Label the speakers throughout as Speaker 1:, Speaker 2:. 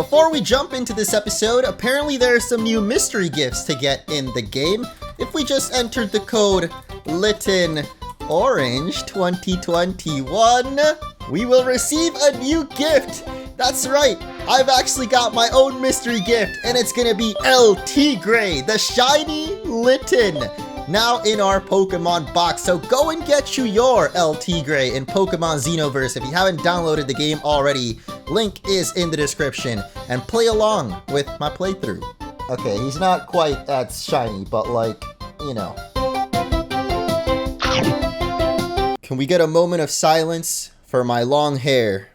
Speaker 1: Before we jump into this episode, apparently there are some new mystery gifts to get in the game. If we just entered the code LittenOrange2021, we will receive a new gift. That's right, I've actually got my own mystery gift, and it's gonna be El Tigre, the shiny Litten, now in our Pokemon box. So go and get you your El Tigre in Pokemon Xenoverse if you haven't downloaded the game already. Link is in the description, and play along with my playthrough. Okay, he's not quite as shiny, but like, you know. Can we get a moment of silence for my long hair?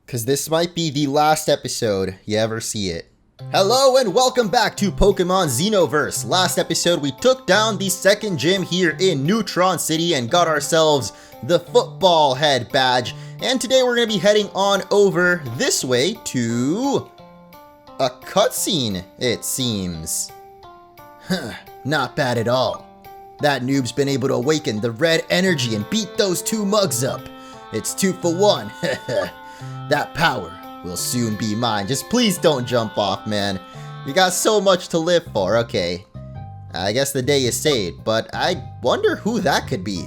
Speaker 1: Because this might be the last episode you ever see it. Hello and welcome back to Pokemon Xenoverse. Last episode we took down the second gym here in Neutron City and got ourselves the football head badge. And today we're going to be heading on over this way to a cutscene, it seems. Not bad at all. That noob's been able to awaken the red energy and beat those two mugs up. It's 2 for 1. That power will soon be mine. Just please don't jump off, man. You got so much to live for. Okay, I guess the day is saved, but I wonder who that could be.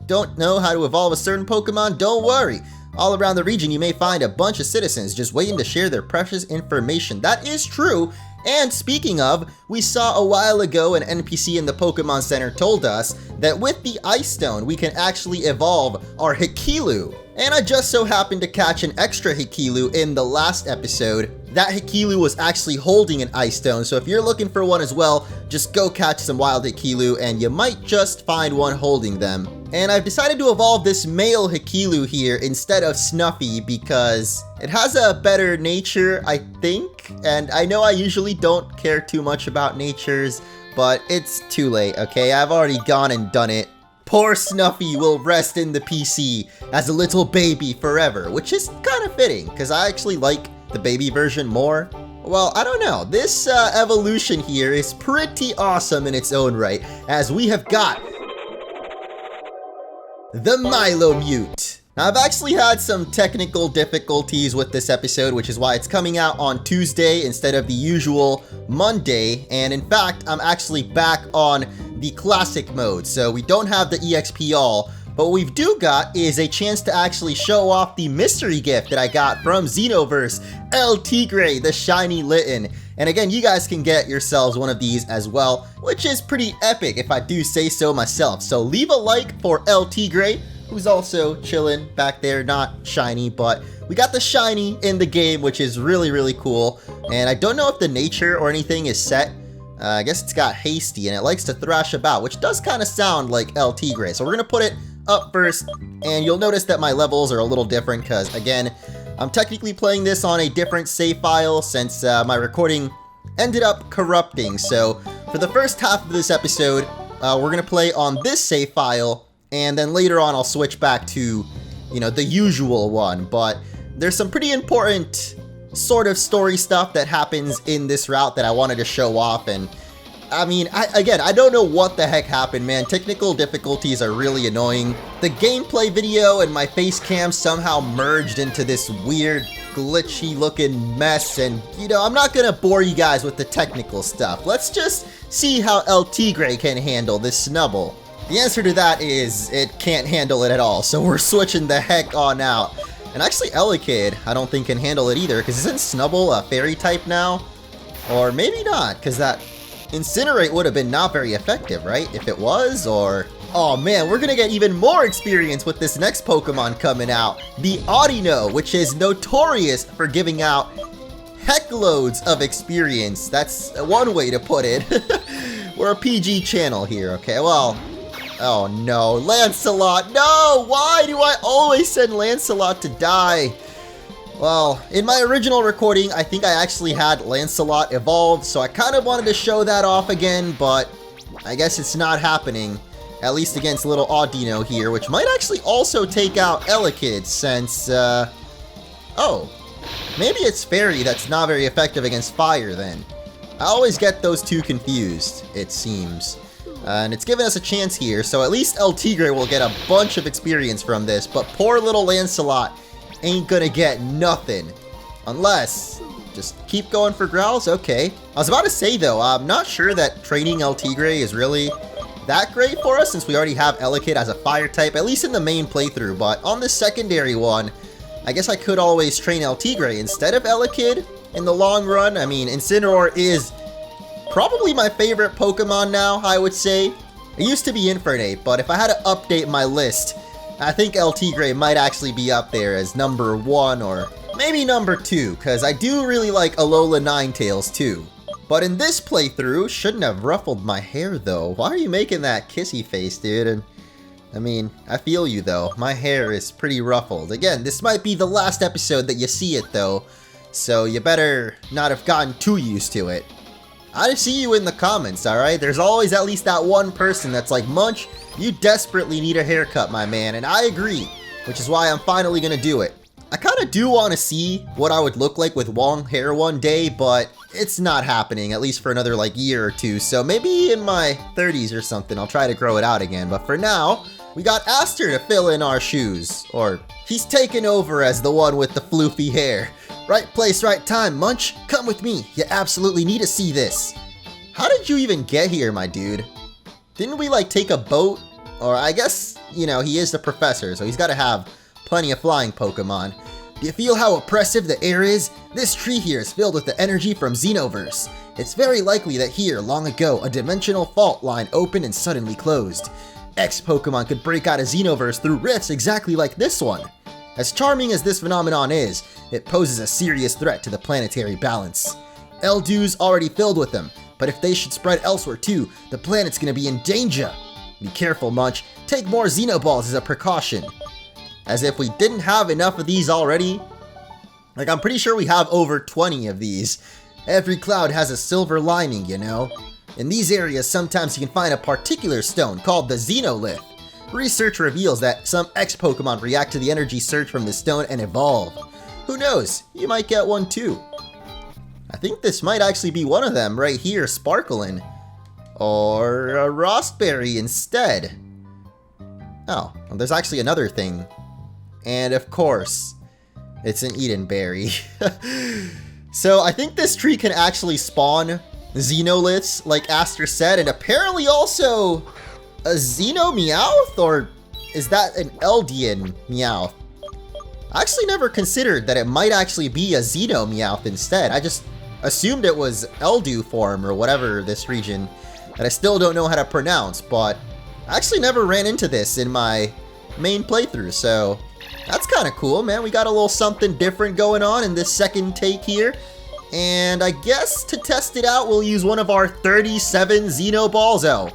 Speaker 1: Don't know how to evolve a certain Pokemon? Don't worry. All around the region you may find a bunch of citizens just waiting to share their precious information. That is true. And speaking of, we saw a while ago an NPC in the Pokemon Center told us that with the Ice Stone we can actually evolve our Hikilu. And I just so happened to catch an extra Hikilu in the last episode. That Hikilu was actually holding an Ice Stone, so if you're looking for one as well, just go catch some wild Hikilu and you might just find one holding them. And I've decided to evolve this male Hikilu here instead of Snuffy because it has a better nature, I think. And I know I usually don't care too much about natures, but it's too late, okay? I've already gone and done it. Poor Snuffy will rest in the PC as a little baby forever, which is kind of fitting, because I actually like the baby version more. Well, I don't know. This evolution here is pretty awesome in its own right, as we have got the Milomute. Now, I've actually had some technical difficulties with this episode, which is why it's coming out on Tuesday instead of the usual Monday. And in fact, I'm actually back on the classic mode, so we don't have the EXP all. But what we've got is a chance to actually show off the mystery gift that I got from Xenoverse, El Tigre, the shiny Litten. And again, you guys can get yourselves one of these as well, which is pretty epic if I do say so myself. So leave a like for El Tigre, who's also chilling back there, not shiny, but we got the shiny in the game, which is really, really cool. And I don't know if the nature or anything is set. I guess it's got hasty and it likes to thrash about, which does kind of sound like El Tigre. So we're going to put it up first, and you'll notice that my levels are a little different because, again, I'm technically playing this on a different save file since my recording ended up corrupting. So for the first half of this episode, we're going to play on this save file, and then later on I'll switch back to, you know, the usual one. But there's some pretty important sort of story stuff that happens in this route that I wanted to show off. And I mean, I don't know what the heck happened, man. Technical difficulties are really annoying. The gameplay video and my face cam somehow merged into this weird glitchy looking mess, and you know, I'm not gonna bore you guys with the technical stuff. Let's just see how El Tigre can handle this Snubble. The answer to that is it can't handle it at all, so we're switching the heck on out. And actually Elekid, I don't think can handle it either, because isn't Snubble a fairy type now? Or maybe not, because that Incinerate would have been not very effective, right? If it was, or... Oh man, we're gonna get even more experience with this next Pokemon coming out. The Audino, which is notorious for giving out heck loads of experience. That's one way to put it. We're a PG channel here, okay? Well... Oh no, Lancelot, no! Why do I always send Lancelot to die? Well, in my original recording, I think I actually had Lancelot evolved, so I kind of wanted to show that off again, but I guess it's not happening. At least against little Audino here, which might actually also take out Elekid, since, oh, maybe it's Fairy that's not very effective against Fire then. I always get those two confused, it seems. And it's given us a chance here, so at least El Tigre will get a bunch of experience from this, but poor little Lancelot ain't gonna get nothing. Unless Just keep going for growls? Okay. I was about to say though, I'm not sure that training El Tigre is really that great for us since we already have Elekid as a fire type, at least in the main playthrough, but on the secondary one, I guess I could always train El Tigre instead of Elekid in the long run. I mean, Incineroar is probably my favorite Pokemon now, I would say. It used to be Infernape, but if I had to update my list, I think El Tigre might actually be up there as number 1 or maybe number 2, because I do really like Alola Ninetales too. But in this playthrough, shouldn't have ruffled my hair though. Why are you making that kissy face, dude? And I mean, I feel you though. My hair is pretty ruffled. Again, this might be the last episode that you see it though, so you better not have gotten too used to it. I see you in the comments, alright? There's always at least that one person that's like, Munch, you desperately need a haircut, my man, and I agree, which is why I'm finally gonna do it. I kinda do wanna see what I would look like with long hair one day, but it's not happening, at least for another like year or two, so maybe in my 30s or something I'll try to grow it out again, but for now, we got Aster to fill in our shoes, or he's taken over as the one with the floofy hair. Right place, right time, Munch. Come with me. You absolutely need to see this. How did you even get here, my dude? Didn't we, like, take a boat? Or I guess, you know, he is the professor, so he's got to have plenty of flying Pokemon. Do you feel how oppressive the air is? This tree here is filled with the energy from Xenoverse. It's very likely that here, long ago, a dimensional fault line opened and suddenly closed. X Pokemon could break out of Xenoverse through rifts exactly like this one. As charming as this phenomenon is, it poses a serious threat to the planetary balance. Eldue's already filled with them, but if they should spread elsewhere too, the planet's gonna be in danger. Be careful, Munch. Take more Xenoballs as a precaution. As if we didn't have enough of these already. Like, I'm pretty sure we have over 20 of these. Every cloud has a silver lining, you know. In these areas, sometimes you can find a particular stone called the Xenolith. Research reveals that some X Pokemon react to the energy surge from this stone and evolve. Who knows, you might get one too. I think this might actually be one of them right here, sparkling. Or a Rostberry instead. Oh, well, there's actually another thing. And of course, it's an Edenberry. So I think this tree can actually spawn Xenoliths, like Aster said, and apparently also a Xeno Meowth, or is that an Eldian Meowth? I actually never considered that it might actually be a Xeno Meowth instead. I just assumed it was Eldue form or whatever this region that I still don't know how to pronounce, but I actually never ran into this in my main playthrough, so that's kind of cool, man. We got a little something different going on in this second take here. And I guess to test it out, we'll use one of our 37 Xeno Balls. Oh,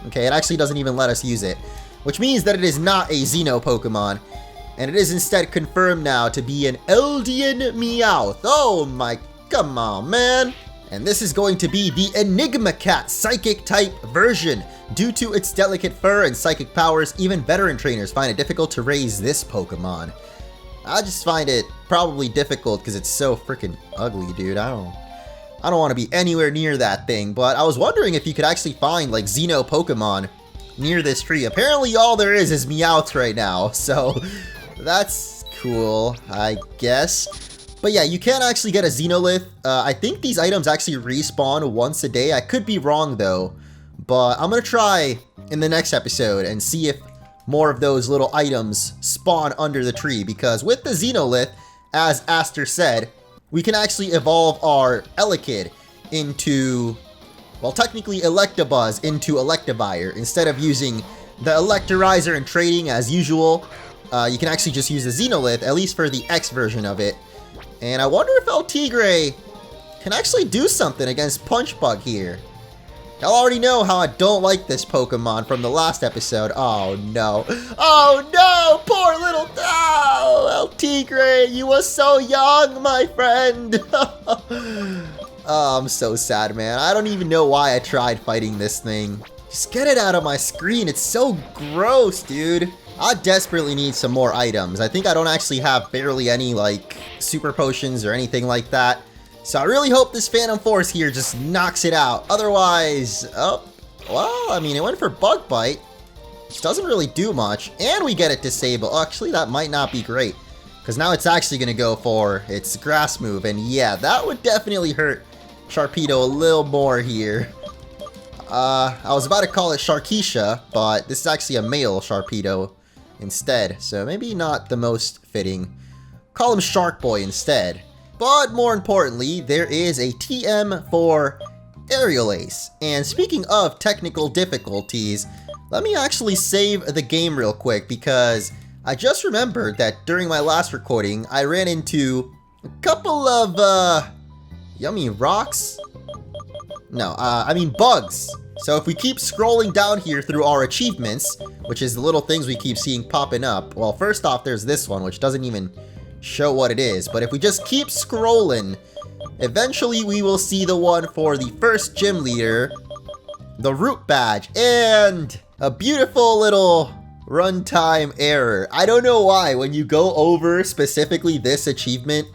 Speaker 1: okay, it actually doesn't even let us use it, which means that it is not a Xeno Pokemon, and it is instead confirmed now to be an Eldian Meowth. Oh my, come on, man. And this is going to be the Enigma Cat Psychic type version. Due to its delicate fur and psychic powers, even veteran trainers find it difficult to raise this Pokemon. I just find it probably difficult because it's so freaking ugly, dude. I don't want to be anywhere near that thing, but I was wondering if you could actually find like Xeno Pokemon near this tree. Apparently all there is Meowth right now, so that's cool, I guess. But yeah, you can actually get a Xenolith. I think these items actually respawn once a day. I could be wrong though, but I'm gonna try in the next episode and see if more of those little items spawn under the tree, because with the Xenolith, as Aster said, we can actually evolve our Elekid into, well, technically Electabuzz into Electivire. Instead of using the Electorizer and trading as usual, you can actually just use the Xenolith, at least for the X version of it. And I wonder if El Tigre can actually do something against Punch Bug here. Y'all already know how I don't like this Pokemon from the last episode. Oh no. Oh no! Poor little... Oh, El Tigre, you were so young, my friend. Oh, I'm so sad, man. I don't even know why I tried fighting this thing. Just get it out of my screen. It's so gross, dude. I desperately need some more items. I think I don't actually have barely any, like, super potions or anything like that. So I really hope this Phantom Force here just knocks it out. Otherwise, oh, well, I mean, it went for Bug Bite, which doesn't really do much. And we get it disabled. Actually, that might not be great. Because now it's actually going to go for its grass move. And yeah, that would definitely hurt Sharpedo a little more here. I was about to call it Sharkeisha, but this is actually a male Sharpedo instead. So maybe not the most fitting. Call him Shark Boy instead. But more importantly, there is a TM for Aerial Ace. And speaking of technical difficulties, let me actually save the game real quick because I just remembered that during my last recording, I ran into a couple of, yummy rocks? No, I mean bugs. So if we keep scrolling down here through our achievements, which is the little things we keep seeing popping up, well, first off, there's this one, which doesn't even show what it is. But if we just keep scrolling, eventually we will see the one for the first gym leader, the root badge, and a beautiful little runtime error. I don't know why, when you go over specifically this achievement,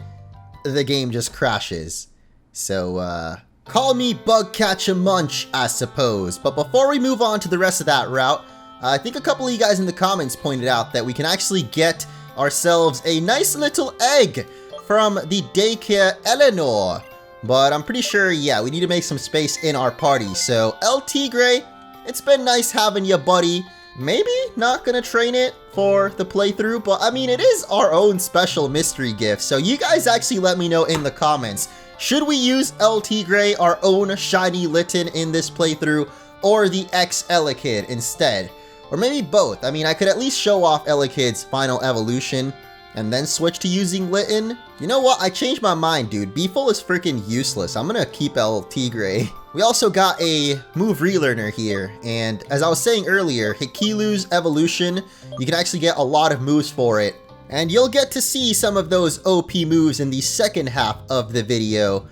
Speaker 1: the game just crashes. So, call me Bug Catch a Munch, I suppose. But before we move on to the rest of that route, I think a couple of you guys in the comments pointed out that we can actually get ourselves a nice little egg from the Daycare Eleanor. But I'm pretty sure, yeah, we need to make some space in our party. So, El Tigre, it's been nice having you, buddy. Maybe not gonna train it for the playthrough, but I mean, it is our own special mystery gift. So you guys actually let me know in the comments. Should we use El Tigre, our own shiny Litten, in this playthrough, or the X-Elekid instead? Or maybe both. I mean, I could at least show off Elekid's final evolution, and then switch to using Litten. You know what? I changed my mind, dude. Beeful is freaking useless. I'm gonna keep El Tigre. We also got a move relearner here, and as I was saying earlier, Hikilu's evolution, you can actually get a lot of moves for it. And you'll get to see some of those OP moves in the second half of the video,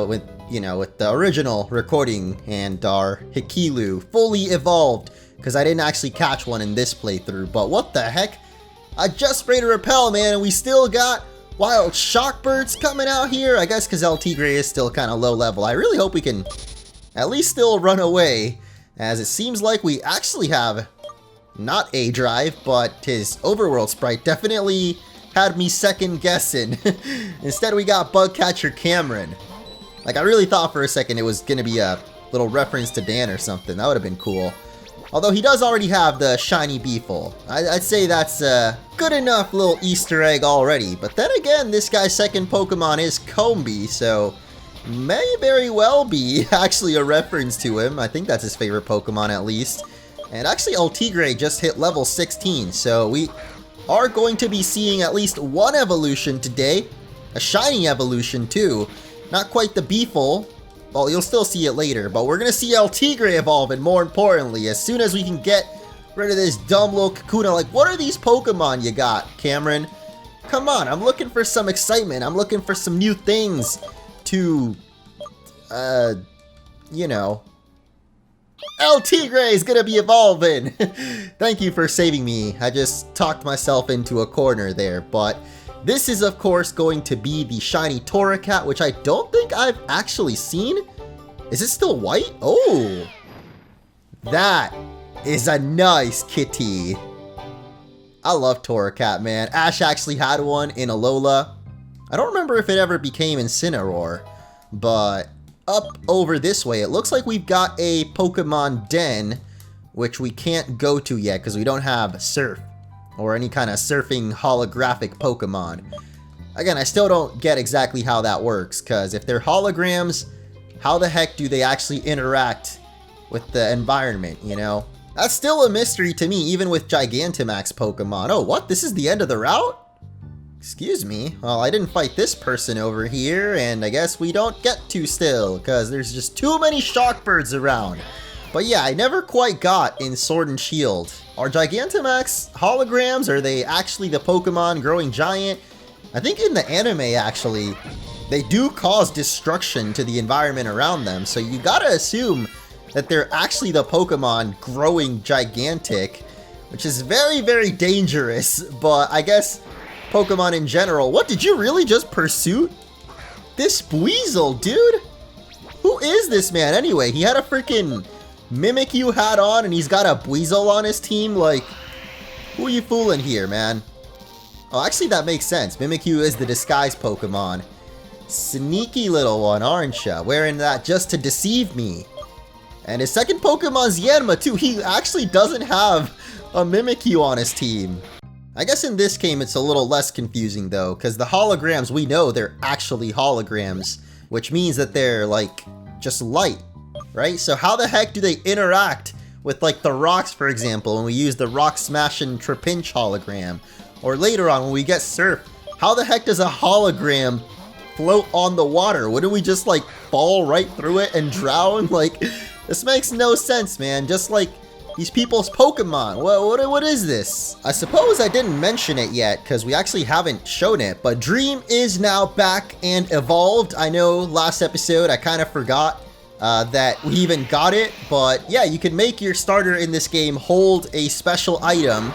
Speaker 1: with the original recording and our Hikilu fully evolved, because I didn't actually catch one in this playthrough. But what the heck? I just sprayed a repel, man, and we still got wild shockbirds coming out here. I guess because El Tigre is still kind of low level. I really hope we can at least still run away, as it seems like we actually have not a drive, but his overworld sprite definitely had me second guessing. Instead, we got Bugcatcher Cameron. Like, I really thought for a second it was gonna be a little reference to Dan or something. That would have been cool. Although he does already have the shiny Beefle. I'd say that's a good enough little Easter egg already. But then again, this guy's second Pokemon is Combee, so may very well be actually a reference to him. I think that's his favorite Pokemon at least. And actually, El Tigre just hit level 16, so we are going to be seeing at least one evolution today. A shiny evolution too. Not quite the Beefle. Well, you'll still see it later, but we're gonna see El Tigre evolve, and more importantly, as soon as we can get rid of this dumb little Kakuna. Like, what are these Pokemon you got, Cameron? Come on, I'm looking for some excitement. I'm looking for some new things to, you know. El Tigre is gonna be evolving! Thank you for saving me. I just talked myself into a corner there, but this is, of course, going to be the shiny Torracat, which I don't think I've actually seen. Is it still white? Oh! That is a nice kitty. I love Torracat, man. Ash actually had one in Alola. I don't remember if it ever became Incineroar, but up over this way, it looks like we've got a Pokemon Den, which we can't go to yet because we don't have Surf or any kind of surfing holographic Pokemon. Again, I still don't get exactly how that works, because if they're holograms, how the heck do they actually interact with the environment, you know? That's still a mystery to me, even with Gigantamax Pokemon. Oh, what? This is the end of the route? Excuse me. Well, I didn't fight this person over here, and I guess we don't get to still, because there's just too many Shockbirds around. But yeah, I never quite got in Sword and Shield. Are Gigantamax holograms? Are they actually the Pokemon growing giant? I think in the anime, actually, they do cause destruction to the environment around them, so you gotta assume that they're actually the Pokemon growing gigantic, which is very, very dangerous. But I guess Pokemon in general. What, did you really just pursue this Buizel, dude? Who is this man anyway? He had a freaking Mimikyu hat on and he's got a Buizel on his team. Like, who are you fooling here, man? Oh, actually that makes sense. Mimikyu is the disguise Pokemon. Sneaky little one, aren't ya? Wearing that just to deceive me. And his second Pokemon's Yanma too. He actually doesn't have a Mimikyu on his team. I guess in this game it's a little less confusing though, because the holograms, we know they're actually holograms, which means that they're like just light, right? So how the heck do they interact with like the rocks, for example, when we use the Rock Smash and Trapinch hologram? Or later on when we get Surf, how the heck does a hologram float on the water? Wouldn't we just like fall right through it and drown? Like, this makes no sense, man. Just like these people's Pokemon. What is this? I suppose I didn't mention it yet because we actually haven't shown it, but Dream is now back and evolved. I know last episode I kind of forgot that we even got it, but yeah, you can make your starter in this game hold a special item.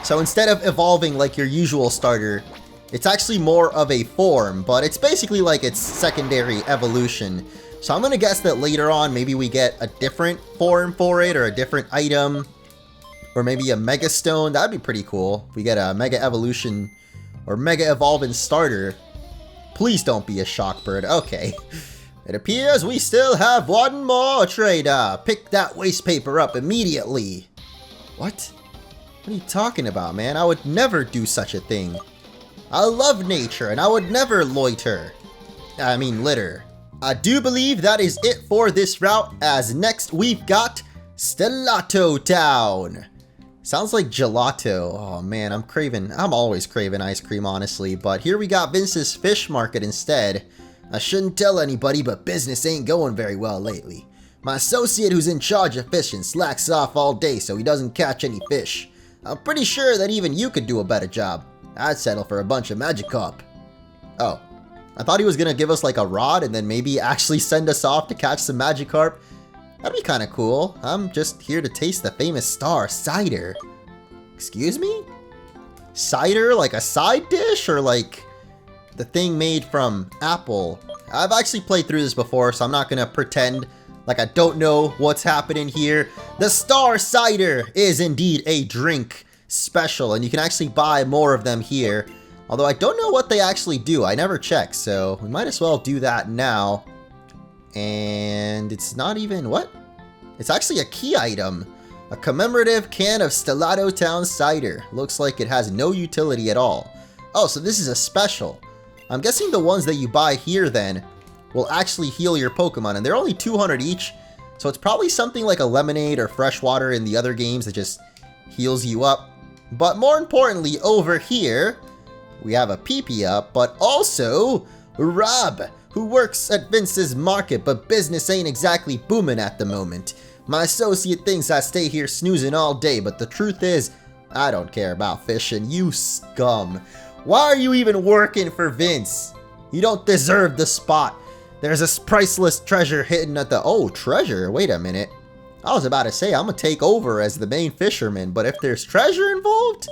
Speaker 1: So instead of evolving like your usual starter, it's actually more of a form, but it's basically like its secondary evolution. So I'm gonna guess that later on, maybe we get a different form for it, or a different item, or maybe a Mega Stone. That'd be pretty cool. If we get a Mega Evolution or Mega Evolving starter. Please don't be a Shockbird. Okay. It appears we still have one more trader. Pick that waste paper up immediately. What? What are you talking about, man? I would never do such a thing. I love nature, and I would never litter. I do believe that is it for this route, as next we've got Stellato Town. Sounds like gelato. Oh man, I'm always craving ice cream, honestly. But here we got Vince's Fish Market instead. I shouldn't tell anybody, but business ain't going very well lately. My associate who's in charge of fishing slacks off all day so he doesn't catch any fish. I'm pretty sure that even you could do a better job. I'd settle for a bunch of Magikarp. Oh, I thought he was gonna give us like a rod and then maybe actually send us off to catch some Magikarp. That'd be kinda cool. I'm just here to taste the famous star cider. Excuse me? Cider? Like a side dish? Or like the thing made from apple? I've actually played through this before, so I'm not gonna pretend like I don't know what's happening here. The Star Cider is indeed a drink special, and you can actually buy more of them here. Although I don't know what they actually do. I never checked, so we might as well do that now. And it's not even, what? It's actually a key item. A commemorative can of Stellato Town cider. Looks like it has no utility at all. Oh, so this is a special. I'm guessing the ones that you buy here then will actually heal your Pokemon, and they're only 200 each, so it's probably something like a lemonade or fresh water in the other games that just heals you up. But more importantly, over here, we have a PP up, but also Rob, who works at Vince's market, but business ain't exactly booming at the moment. My associate thinks I stay here snoozing all day, but the truth is, I don't care about fishing, you scum. Why are you even working for Vince? You don't deserve the spot. There's a priceless treasure hidden at the... Oh, treasure? Wait a minute. I was about to say, I'm gonna take over as the main fisherman, but if there's treasure involved?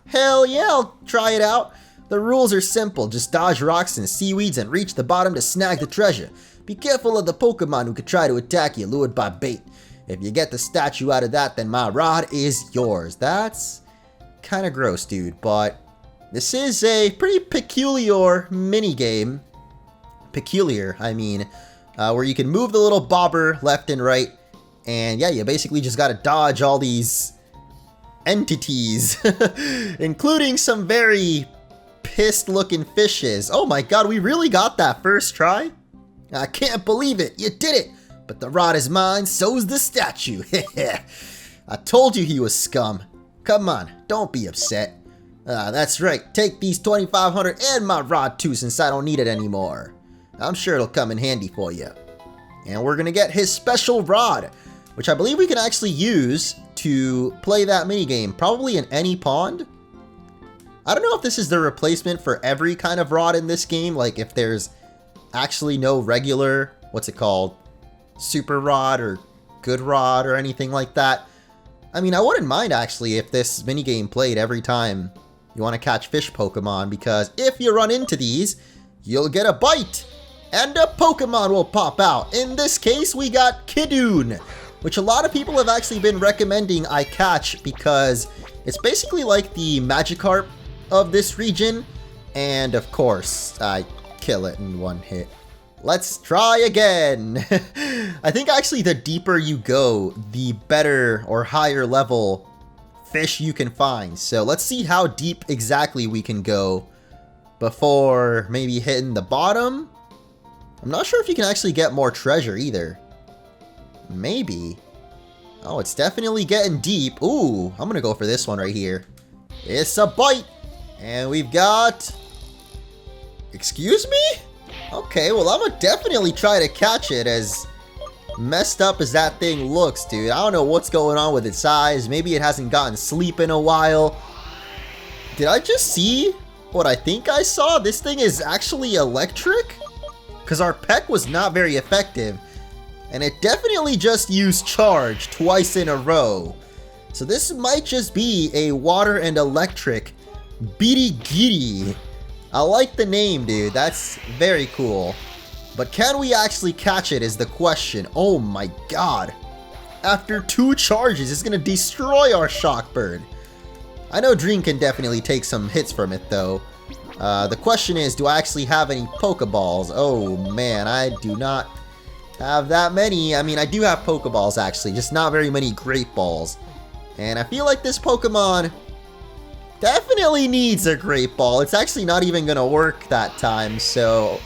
Speaker 1: Hell yeah, I'll try it out. The rules are simple. Just dodge rocks and seaweeds and reach the bottom to snag the treasure. Be careful of the Pokemon who could try to attack you, lured by bait. If you get the statue out of that, then my rod is yours. That's kind of gross, dude, but this is a pretty peculiar minigame. Peculiar, I mean, where you can move the little bobber left and right, and yeah, you basically just gotta dodge all these entities, including some very pissed looking fishes. Oh my god, we really got that first try? I can't believe it, you did it! But the rod is mine, so's the statue. I told you he was scum. Come on, don't be upset. That's right, take these 2,500 and my rod too, since I don't need it anymore. I'm sure it'll come in handy for you. And we're gonna get his special rod, which I believe we can actually use to play that minigame, probably in any pond. I don't know if this is the replacement for every kind of rod in this game, like if there's actually no regular, what's it called, super rod or good rod or anything like that. I mean, I wouldn't mind actually if this minigame played every time you want to catch fish Pokemon, because if you run into these, you'll get a bite and a Pokemon will pop out. In this case, we got Kiddoon, which a lot of people have actually been recommending I catch because it's basically like the Magikarp of this region. And of course, I kill it in one hit. Let's try again. I think actually the deeper you go, the better or higher level fish you can find. So let's see how deep exactly we can go before maybe hitting the bottom. I'm not sure if you can actually get more treasure either. Maybe. Oh, it's definitely getting deep. Ooh, I'm gonna go for this one right here. It's a bite. And we've got... Excuse me? Okay, well, I'm gonna definitely try to catch it, as messed up as that thing looks, dude. I don't know what's going on with its eyes. Maybe it hasn't gotten sleep in a while. Did I just see what I think I saw? This thing is actually electric? Because our peck was not very effective. And it definitely just used charge twice in a row. So this might just be a water and electric Birigiri. I like the name, dude. That's very cool. But can we actually catch it is the question. Oh my god. After 2 charges, it's gonna destroy our Shockbird. I know Dream can definitely take some hits from it though. The question is, do I actually have any Pokeballs? Oh man, I do not have that many. I mean, I do have Pokeballs actually, just not very many Great Balls. And I feel like this Pokemon definitely needs a Great Ball. It's actually not even gonna work that time, so...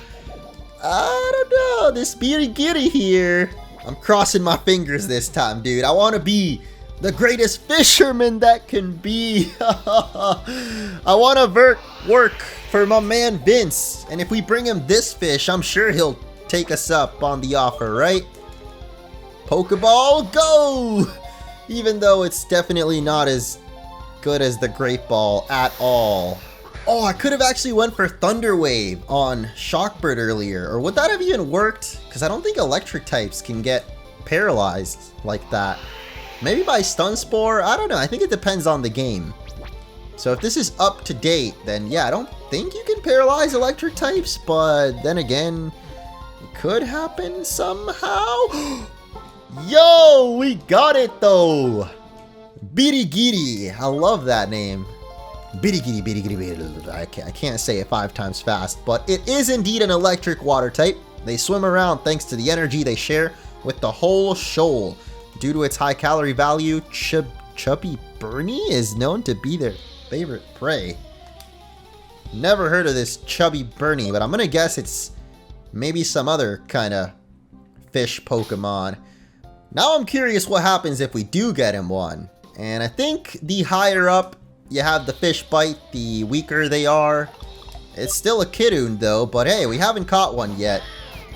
Speaker 1: I don't know, this Birigiri here. I'm crossing my fingers this time, dude. I want to be the greatest fisherman that can be. I want to work for my man Vince. And if we bring him this fish, I'm sure he'll take us up on the offer, right? Pokeball, go! Even though it's definitely not as good as the Great Ball at all. Oh, I could have actually went for Thunder Wave on Shockbird earlier. Or would that have even worked? Because I don't think electric types can get paralyzed like that. Maybe by Stun Spore? I don't know. I think it depends on the game. So if this is up to date, then yeah, I don't think you can paralyze electric types. But then again, it could happen somehow. Yo, we got it though. Birigiri. I love that name. Birigiri, Birigiri, Birigiri. I can't say it 5 times fast, but it is indeed an electric water type. They swim around thanks to the energy they share with the whole shoal. Due to its high calorie value, Chubby Bernie is known to be their favorite prey. Never heard of this Chubby Bernie, but I'm gonna guess it's maybe some other kind of fish Pokemon. Now I'm curious what happens if we do get him one. And I think the higher up you have the fish bite, the weaker they are. It's still a Kiddoon though, but hey, we haven't caught one yet.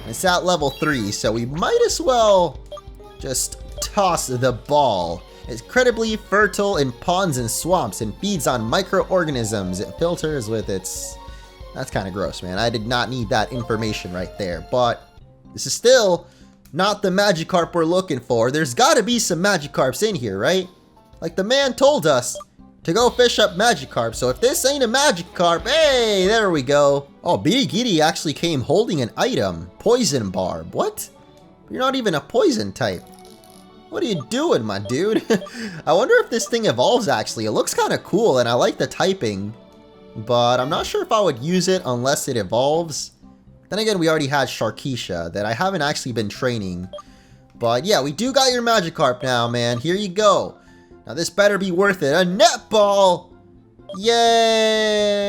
Speaker 1: It's at level 3, so we might as well just toss the ball. It's incredibly fertile in ponds and swamps and feeds on microorganisms. It filters with its... That's kind of gross, man. I did not need that information right there, but this is still not the Magikarp we're looking for. There's got to be some Magikarps in here, right? Like the man told us to go fish up Magikarp, so if this ain't a Magikarp, hey, there we go. Oh, Birigiri actually came holding an item. Poison Barb. What? You're not even a poison type. What are you doing, my dude? I wonder if this thing evolves actually. It looks kind of cool and I like the typing, but I'm not sure if I would use it unless it evolves. Then again, we already had Sharkeisha that I haven't actually been training. But yeah, we do got your Magikarp now, man. Here you go. Now this better be worth it. A netball! Yay!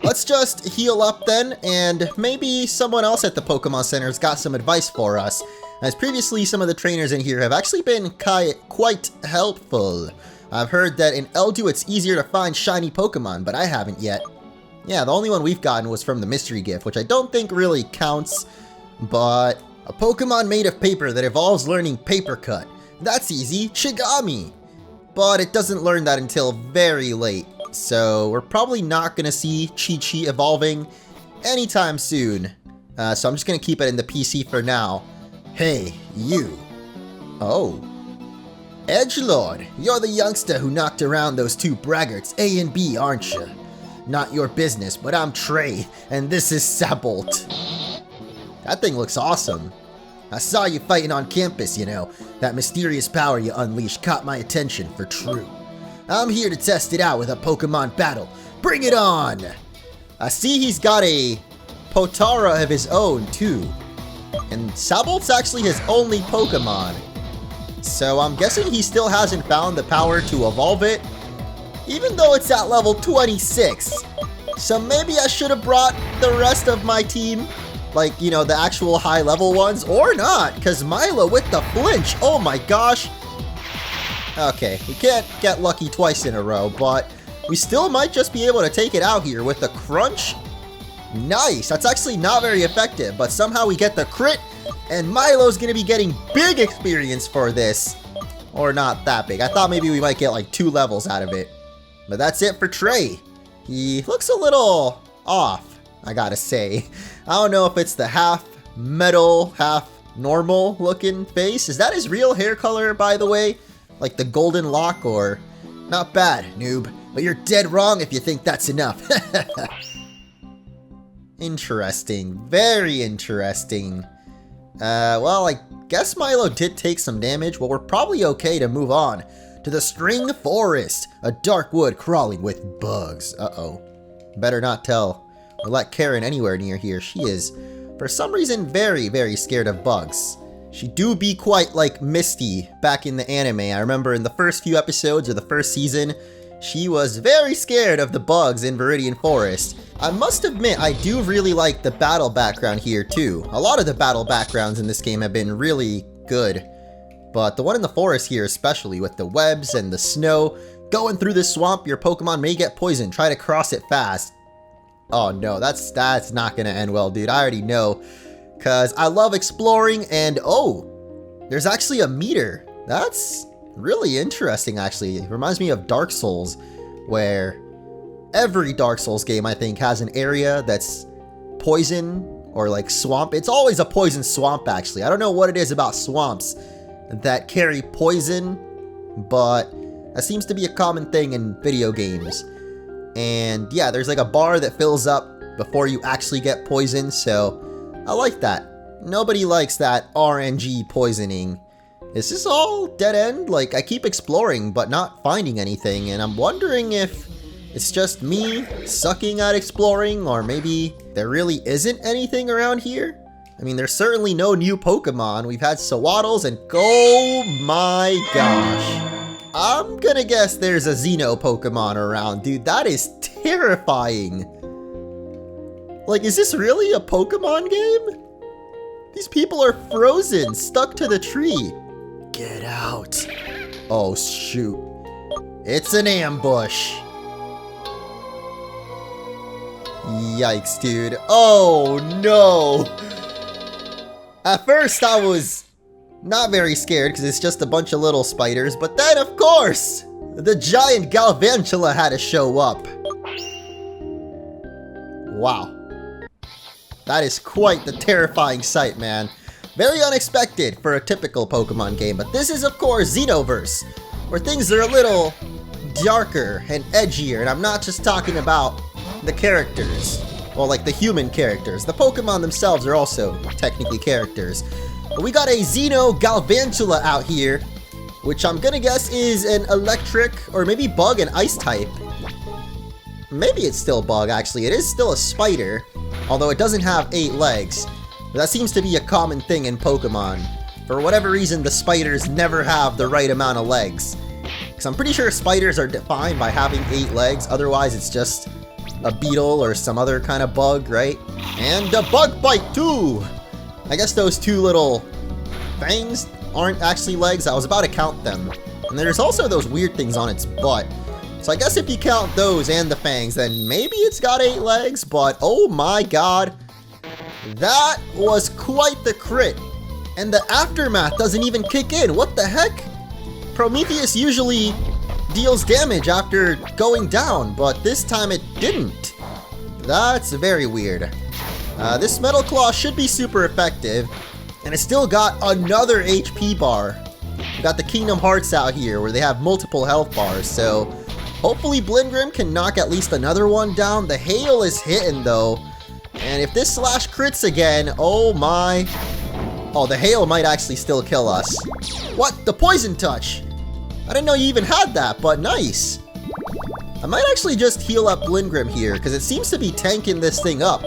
Speaker 1: Let's just heal up then, and maybe someone else at the Pokemon Center's got some advice for us. As previously, some of the trainers in here have actually been quite helpful. I've heard that in Eldu it's easier to find shiny Pokemon, but I haven't yet. Yeah, the only one we've gotten was from the mystery gift, which I don't think really counts, but a Pokemon made of paper that evolves learning Paper Cut. That's easy, Shigami! But it doesn't learn that until very late, so we're probably not going to see Chi-Chi evolving anytime soon. So I'm just going to keep it in the PC for now. Hey, you. Oh. Edgelord, you're the youngster who knocked around those 2 braggarts, A and B, aren't you? Not your business, but I'm Trey, and this is Sabolt. That thing looks awesome. I saw you fighting on campus, you know. That mysterious power you unleashed caught my attention for true. I'm here to test it out with a Pokemon battle. Bring it on! I see he's got a Potara of his own, too. And Sabolt's actually his only Pokemon. So I'm guessing he still hasn't found the power to evolve it, even though it's at level 26. So maybe I should have brought the rest of my team, like, you know, the actual high level ones, or not, because Milo with the flinch, oh my gosh. Okay, we can't get lucky twice in a row, but we still might just be able to take it out here with the crunch. Nice, that's actually not very effective, but somehow we get the crit, and Milo's gonna be getting big experience for this. Or not that big. I thought maybe we might get like 2 levels out of it. But that's it for Trey. He looks a little off, I gotta say. I don't know if it's the half metal, half normal looking face. Is that his real hair color, by the way? Like the golden lock, or... Not bad, noob. But you're dead wrong if you think that's enough. Interesting. Very interesting. Well, I guess Milo did take some damage. Well, we're probably okay to move on to the String Forest, a dark wood crawling with bugs. Uh-oh. Better not tell or let Karen anywhere near here. She is, for some reason, very, very scared of bugs. She do be quite like Misty back in the anime. I remember in the first few episodes of the first season, she was very scared of the bugs in Viridian Forest. I must admit, I do really like the battle background here too. A lot of the battle backgrounds in this game have been really good. But the one in the forest here especially, with the webs and the snow. Going through this swamp, your Pokemon may get poisoned. Try to cross it fast. Oh no, that's not gonna end well, dude. I already know. Cause I love exploring, and oh, there's actually a meter. That's really interesting, actually. It reminds me of Dark Souls, where every Dark Souls game, I think, has an area that's poison or like swamp. It's always a poison swamp, actually. I don't know what it is about swamps that carry poison, but that seems to be a common thing in video games. And yeah, there's like a bar that fills up before you actually get poisoned, so I like that. Nobody likes that RNG poisoning. Is this all dead end? Like, I keep exploring but not finding anything, and I'm wondering if it's just me sucking at exploring, or maybe there really isn't anything around here? I mean, there's certainly no new Pokemon. We've had Sawaddles and oh my gosh. I'm gonna guess there's a Xeno Pokemon around, dude. That is terrifying. Like, is this really a Pokemon game? These people are frozen, stuck to the tree. Get out. Oh, shoot. It's an ambush. Yikes, dude. Oh, no. At first, I was not very scared because it's just a bunch of little spiders. But then, of course, the giant Galvantula had to show up. Wow. That is quite the terrifying sight, man. Very unexpected for a typical Pokemon game, but this is, of course, Xenoverse, where things are a little darker and edgier, and I'm not just talking about the characters, well, like the human characters. The Pokemon themselves are also technically characters. But we got a Xeno Galvantula out here, which I'm gonna guess is an electric, or maybe bug and ice type. Maybe it's still bug, actually. It is still a spider, although it doesn't have 8 legs. But that seems to be a common thing in Pokemon. For whatever reason, the spiders never have the right amount of legs. Because I'm pretty sure spiders are defined by having 8 legs, otherwise it's just a beetle or some other kind of bug, right? And a bug bite too! I guess those 2 little fangs aren't actually legs. I was about to count them. And there's also those weird things on its butt. So I guess if you count those and the fangs, then maybe it's got 8 legs, but oh my god. That was quite the crit. And the aftermath doesn't even kick in. What the heck? Prometheus usually deals damage after going down, but this time it didn't. That's very weird. This Metal Claw should be super effective, and it still got another HP bar. We got the Kingdom Hearts out here where they have multiple health bars, so hopefully Blindgrim can knock at least another one down. The hail is hitting though, and if this slash crits again, oh my. Oh, the hail might actually still kill us. What? The poison touch? I didn't know you even had that, but nice. I might actually just heal up Blingrim here, because it seems to be tanking this thing up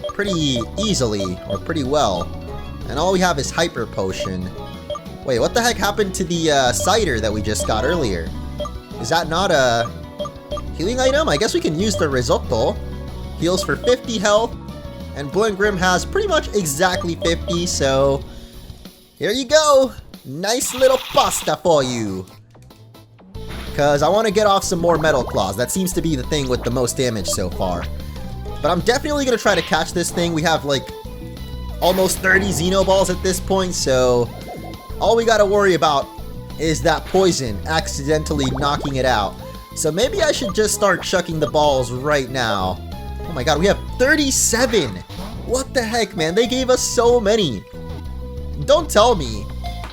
Speaker 1: pretty easily, or pretty well. And all we have is Hyper Potion. Wait, what the heck happened to the cider that we just got earlier? Is that not a healing item? I guess we can use the risotto. Heals for 50 health, and Blingrim has pretty much exactly 50, so here you go. Nice little pasta for you. Because I want to get off some more Metal Claws. That seems to be the thing with the most damage so far. But I'm definitely going to try to catch this thing. We have like almost 30 Xeno Balls at this point, so all we got to worry about is that poison accidentally knocking it out. So maybe I should just start chucking the balls right now. Oh my god, we have 37! What the heck, man? They gave us so many. Don't tell me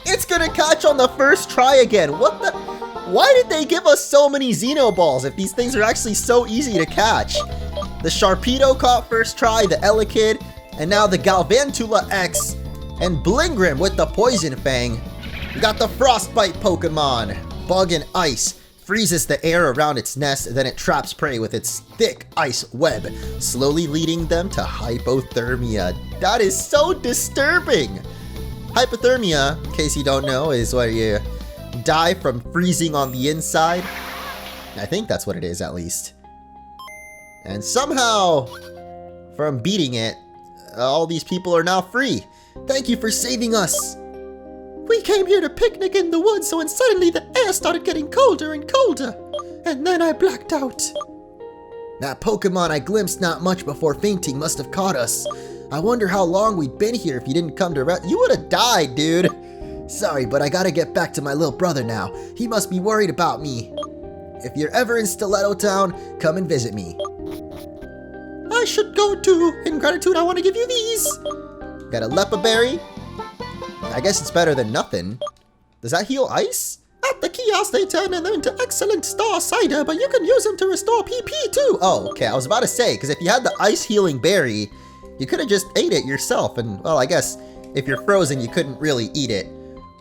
Speaker 1: it's gonna catch on the first try again. What the? Why did they give us so many Xeno Balls if these things are actually so easy to catch? The Sharpedo caught first try, the Elekid, and now the Galvantula X, and Blingrim with the Poison Fang. We got the Frostbite Pokemon, Bug and Ice. Freezes the air around its nest, then it traps prey with its thick ice web, slowly leading them to hypothermia. That is so disturbing! Hypothermia, in case you don't know, is where you die from freezing on the inside. I think that's what it is, at least. And somehow, from beating it, all these people are now free. Thank you for saving us! We came here to picnic in the woods, so when suddenly the air started getting colder and colder. And then I blacked out. That Pokemon I glimpsed not much before fainting must have caught us. I wonder how long we'd been here if you didn't come to You would have died, dude. Sorry, but I gotta get back to my little brother now. He must be worried about me. If you're ever in Stellato Town, come and visit me. I should go too. In gratitude, I want to give you these. Got a Lepa Berry. I guess it's better than nothing. Does that heal ice? At the kiosk, they turn them into excellent star cider, but you can use them to restore PP too. Oh, okay. I was about to say, because if you had the ice healing berry, you could have just ate it yourself. And, well, I guess if you're frozen, you couldn't really eat it.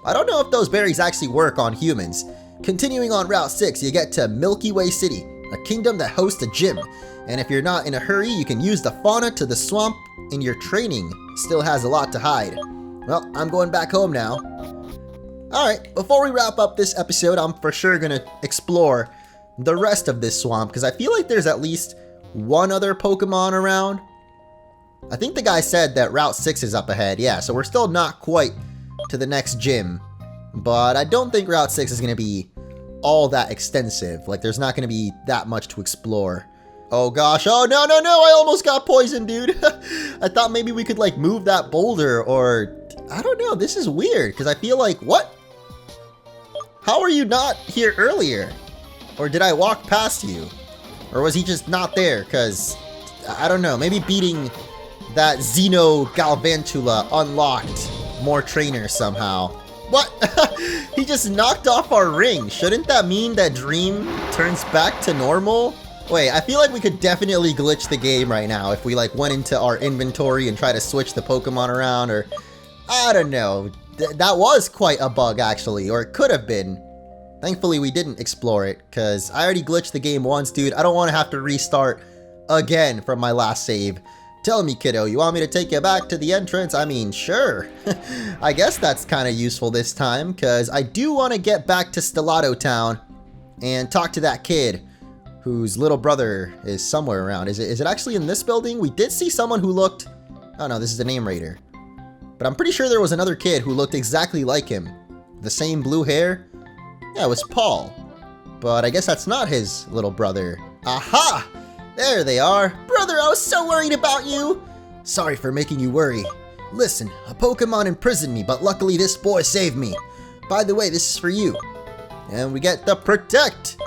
Speaker 1: I don't know if those berries actually work on humans. Continuing on Route 6, you get to Milky Way City, a kingdom that hosts a gym. And if you're not in a hurry, you can use the fauna to the swamp in your training. Still has a lot to hide. Well, I'm going back home now. Alright, before we wrap up this episode, I'm for sure gonna explore the rest of this swamp, because I feel like there's at least one other Pokemon around. I think the guy said that Route 6 is up ahead, yeah, so we're still not quite to the next gym. But I don't think Route 6 is gonna be all that extensive. Like, there's not gonna be that much to explore. Oh gosh, oh no, I almost got poisoned, dude. I thought maybe we could, like, move that boulder, or I don't know, this is weird, because I feel like, what? How are you not here earlier? Or did I walk past you? Or was he just not there? Because, I don't know, maybe beating that Xeno Galvantula unlocked more trainers somehow. What? He just knocked off our ring. Shouldn't that mean that Dream turns back to normal? Wait, I feel like we could definitely glitch the game right now if we, like, went into our inventory and try to switch the Pokemon around, or I don't know. That was quite a bug, actually, or it could have been. Thankfully, we didn't explore it, because I already glitched the game once, dude. I don't want to have to restart again from my last save. Tell me, kiddo, you want me to take you back to the entrance? I mean, sure. I guess that's kind of useful this time, because I do want to get back to Stellato Town and talk to that kid whose little brother is somewhere around. Is it actually in this building? We did see someone who looked... Oh no, this is the name raider. But I'm pretty sure there was another kid who looked exactly like him. The same blue hair. Yeah, it was Paul. But I guess that's not his little brother. Aha! There they are. Brother, I was so worried about you. Sorry for making you worry. Listen, a Pokemon imprisoned me, but luckily this boy saved me. By the way, this is for you. And we get the Protect.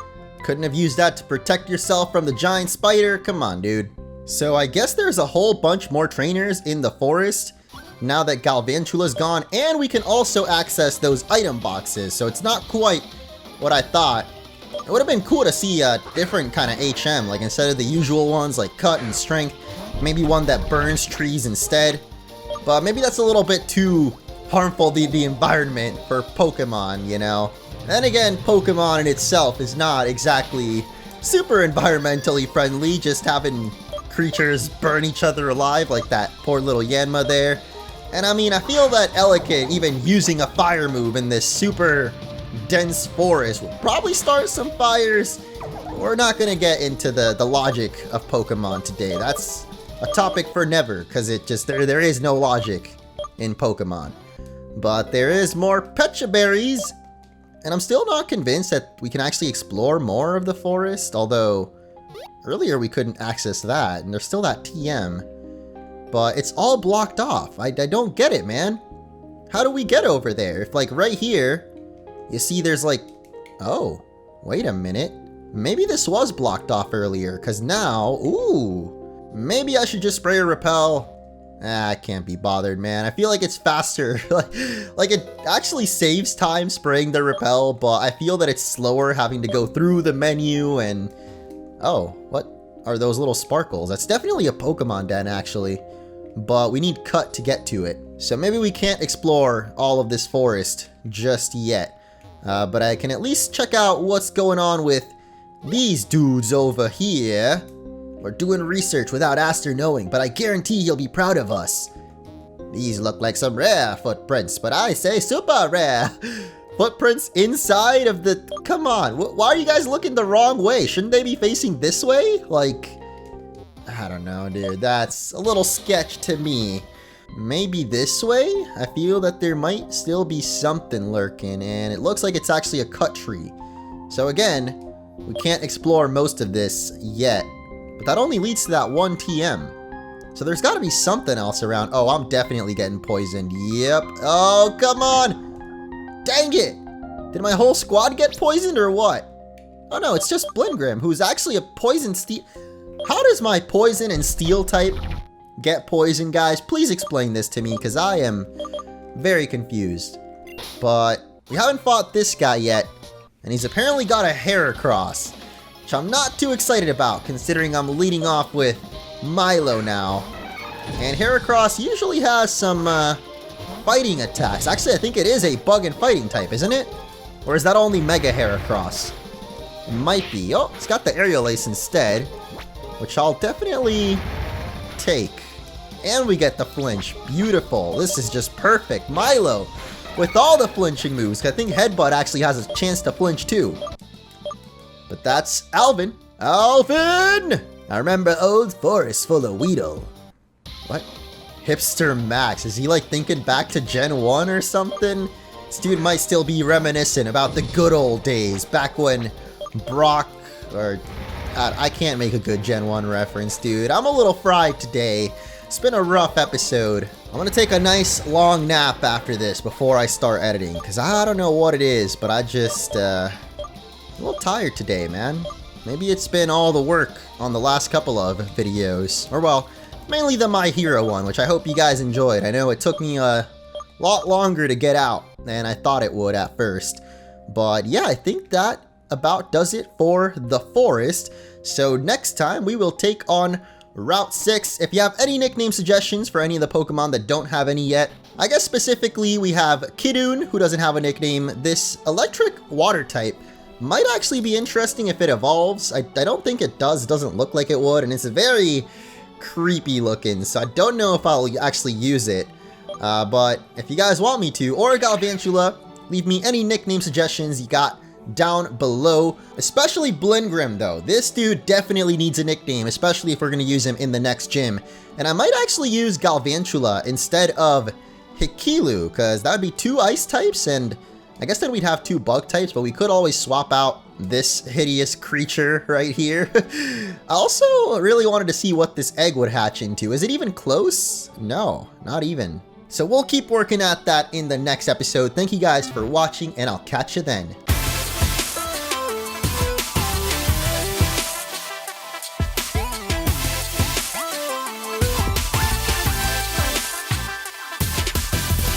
Speaker 1: Couldn't have used that to protect yourself from the giant spider? Come on, dude. So I guess there's a whole bunch more trainers in the forest now that Galvantula's gone, and we can also access those item boxes, so it's not quite what I thought. It would have been cool to see a different kind of HM, like instead of the usual ones like Cut and Strength, maybe one that burns trees instead. But maybe that's a little bit too harmful to the environment for Pokemon, you know? Then again, Pokemon in itself is not exactly super environmentally friendly, just having creatures burn each other alive like that poor little Yanma there. And I mean, I feel that Elekid, even using a fire move in this super dense forest, will probably start some fires. We're not gonna get into the logic of Pokemon today. That's a topic for never, because it just, there is no logic in Pokemon. But there is more Pecha Berries, and I'm still not convinced that we can actually explore more of the forest, although earlier we couldn't access that, and there's still that TM. But it's all blocked off. I don't get it, man. How do we get over there? If, like, right here, you see there's like, oh, wait a minute. Maybe this was blocked off earlier, because now, ooh, maybe I should just spray or repel. I can't be bothered, man. I feel like it's faster. like it actually saves time spraying the repel, but I feel that it's slower having to go through the menu and... Oh, what are those little sparkles? That's definitely a Pokemon den, actually. But we need Cut to get to it. So maybe we can't explore all of this forest just yet. But I can at least check out what's going on with these dudes over here. We're doing research without Aster knowing, but I guarantee he'll be proud of us. These look like some rare footprints, but I say super rare. Footprints inside of the... Come on, why are you guys looking the wrong way? Shouldn't they be facing this way? Like, I don't know, dude. That's a little sketch to me. Maybe this way? I feel that there might still be something lurking, and it looks like it's actually a cut tree. So again, we can't explore most of this yet. But that only leads to that one TM. So there's got to be something else around. Oh, I'm definitely getting poisoned. Yep. Oh, come on. Dang it. Did my whole squad get poisoned or what? Oh, no, it's just Blingrim, who's actually a poison steel. How does my poison and steel type get poisoned, guys? Please explain this to me, because I am very confused. But we haven't fought this guy yet, and he's apparently got a Heracross, which I'm not too excited about, considering I'm leading off with Milo now. And Heracross usually has some fighting attacks. Actually, I think it is a bug and fighting type, isn't it? Or is that only Mega Heracross? It might be. Oh, it's got the Aerial Ace instead, which I'll definitely take. And we get the flinch. Beautiful. This is just perfect. Milo with all the flinching moves. I think Headbutt actually has a chance to flinch too. But that's Alvin. Alvin! I remember old forest full of Weedle. What? Hipster Max. Is he like thinking back to Gen 1 or something? This dude might still be reminiscent about the good old days. Back when Brock, or... I can't make a good Gen 1 reference, dude. I'm a little fried today. It's been a rough episode. I'm gonna take a nice long nap after this before I start editing. Because I don't know what it is, but I just... a little tired today, man. Maybe it's been all the work on the last couple of videos. Or, well, mainly the My Hero one, which I hope you guys enjoyed. I know it took me a lot longer to get out than I thought it would at first. But, yeah, I think that about does it for the forest. So, next time, we will take on Route 6. If you have any nickname suggestions for any of the Pokemon that don't have any yet, I guess specifically we have Kidun, who doesn't have a nickname. This electric water type might actually be interesting if it evolves. I don't think it does. It doesn't look like it would, and it's very creepy looking, so I don't know if I'll actually use it. But if you guys want me to, or Galvantula, leave me any nickname suggestions you got down below. Especially Blingrim, though. This dude definitely needs a nickname, especially if we're going to use him in the next gym. And I might actually use Galvantula instead of Hikilu, because that would be 2 ice types, and I guess then we'd have 2 bug types, but we could always swap out this hideous creature right here. I also really wanted to see what this egg would hatch into. Is it even close? No, not even. So we'll keep working at that in the next episode. Thank you guys for watching, and I'll catch you then.